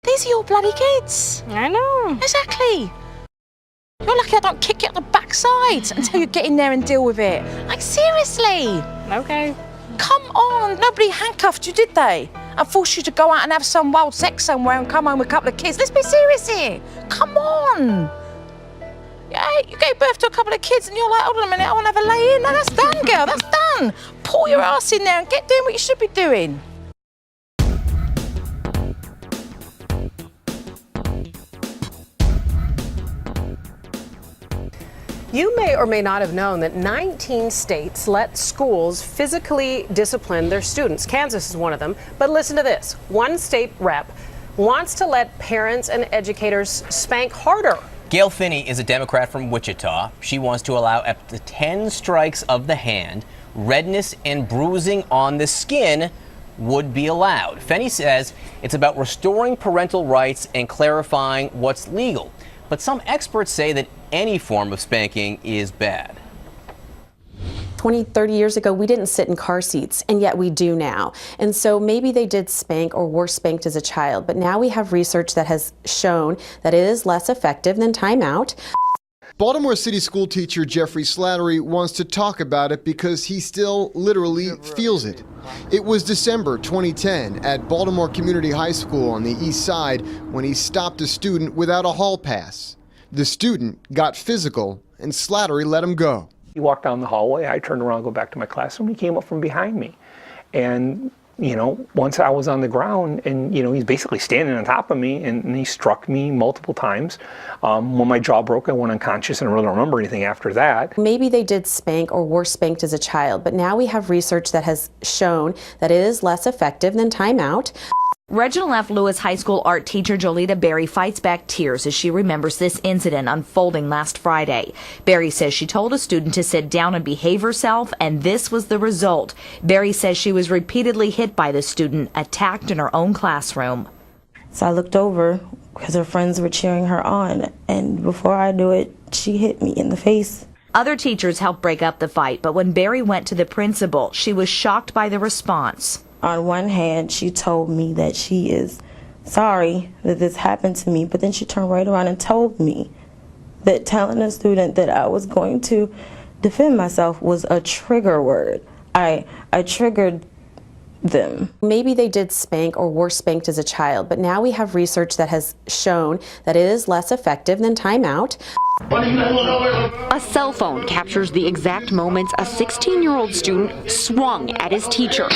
These are your bloody kids. I know. Exactly. You're lucky I don't kick you up the backside until you get in there and deal with it. Like, seriously. Okay. Come on. Nobody handcuffed you, did they? And forced you to go out and have some wild sex somewhere and come home with a couple of kids. Let's be serious here. Come on. Yeah, you gave birth to a couple of kids and you're like, hold on a minute, I want to have a lay in. No, that's done, girl. That's done. Pull your ass in there and get doing what you should be doing. You may or may not have known that 19 states let schools physically discipline their students. Kansas is one of them. But listen to this. One state rep wants to let parents and educators spank harder. Gail Finney is a Democrat from Wichita. She wants to allow up to 10 strikes of the hand. Redness and bruising on the skin would be allowed. Finney says it's about restoring parental rights and clarifying what's legal. But some experts say that any form of spanking is bad. 20, 30 years ago, we didn't sit in car seats, and yet we do now. And so maybe they did spank or were spanked as a child, but now we have research that has shown that it is less effective than timeout. Baltimore City school teacher Jeffrey Slattery wants to talk about it because he still literally feels it. It was December 2010 at Baltimore Community High School on the east side when he stopped a student without a hall pass. The student got physical and Slattery let him go. He walked down the hallway. I turned around to go back to my classroom. He came up from behind me. And, once I was on the ground and, he's basically standing on top of me and he struck me multiple times. When my jaw broke, I went unconscious and I really don't remember anything after that. Maybe they did spank or were spanked as a child, but now we have research that has shown that it is less effective than timeout. Reginald F. Lewis High School art teacher Jolita Berry fights back tears as she remembers this incident unfolding last Friday. Berry says she told a student to sit down and behave herself, and this was the result. Berry says she was repeatedly hit by the student, attacked in her own classroom. So I looked over because her friends were cheering her on, and before I knew it, she hit me in the face. Other teachers helped break up the fight, but when Berry went to the principal, she was shocked by the response. On one hand, she told me that she is sorry that this happened to me, but then she turned right around and told me that telling a student that I was going to defend myself was a trigger word. I triggered them. Maybe they did spank or were spanked as a child, but now we have research that has shown that it is less effective than timeout. A cell phone captures the exact moments a 16-year-old student swung at his teacher.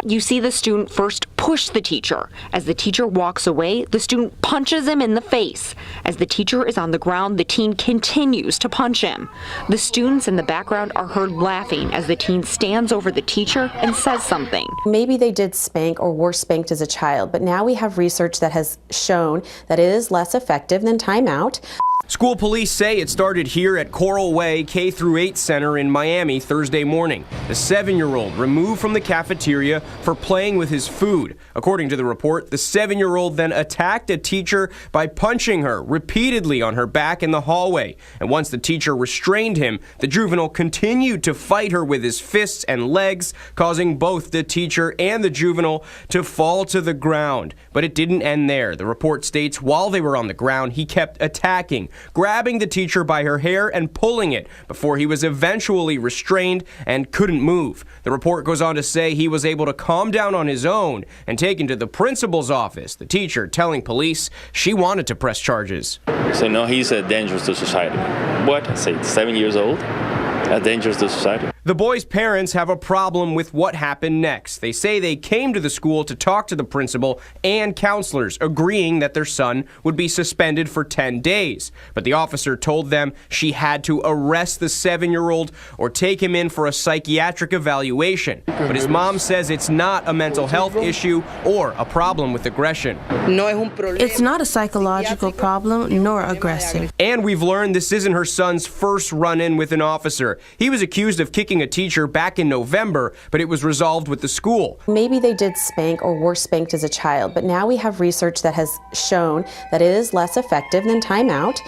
You see the student first push the teacher. As the teacher walks away, the student punches him in the face. As the teacher is on the ground, the teen continues to punch him. The students in the background are heard laughing as the teen stands over the teacher and says something. Maybe they did spank or were spanked as a child, but now we have research that has shown that it is less effective than timeout. School police say it started here at Coral Way K-8 Center in Miami Thursday morning. The 7-year-old removed from the cafeteria for playing with his food. According to the report, the 7-year-old then attacked a teacher by punching her repeatedly on her back in the hallway. And once the teacher restrained him, the juvenile continued to fight her with his fists and legs, causing both the teacher and the juvenile to fall to the ground. But it didn't end there. The report states while they were on the ground, he kept attacking, grabbing the teacher by her hair and pulling it before he was eventually restrained and couldn't move. The report goes on to say he was able to calm down on his own and taken to the principal's office, the teacher telling police she wanted to press charges. So no, he's dangerous to society. What? I say 7 years old? Dangerous to society. The boy's parents have a problem with what happened next. They say they came to the school to talk to the principal and counselors, agreeing that their son would be suspended for 10 days. But the officer told them she had to arrest the 7-year-old or take him in for a psychiatric evaluation. But his mom says it's not a mental health issue or a problem with aggression. It's not a psychological problem nor aggressive. And we've learned this isn't her son's first run-in with an officer. He was accused of kicking a teacher back in November, but it was resolved with the school. Maybe they did spank or were spanked as a child, but now we have research that has shown that it is less effective than timeout.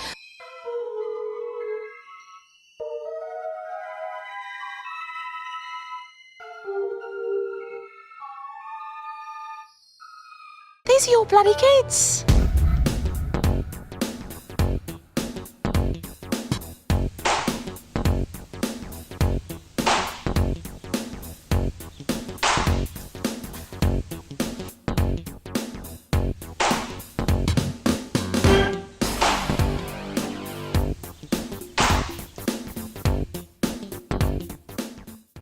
These are your bloody kids.